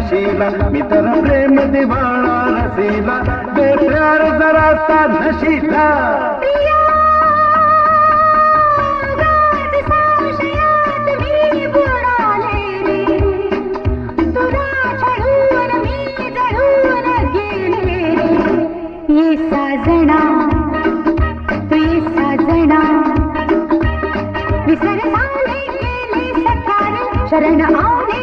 नशीला मी तर प्रेम दिवाळा रसीला बेप्यार जरासा नशीला शरण आओ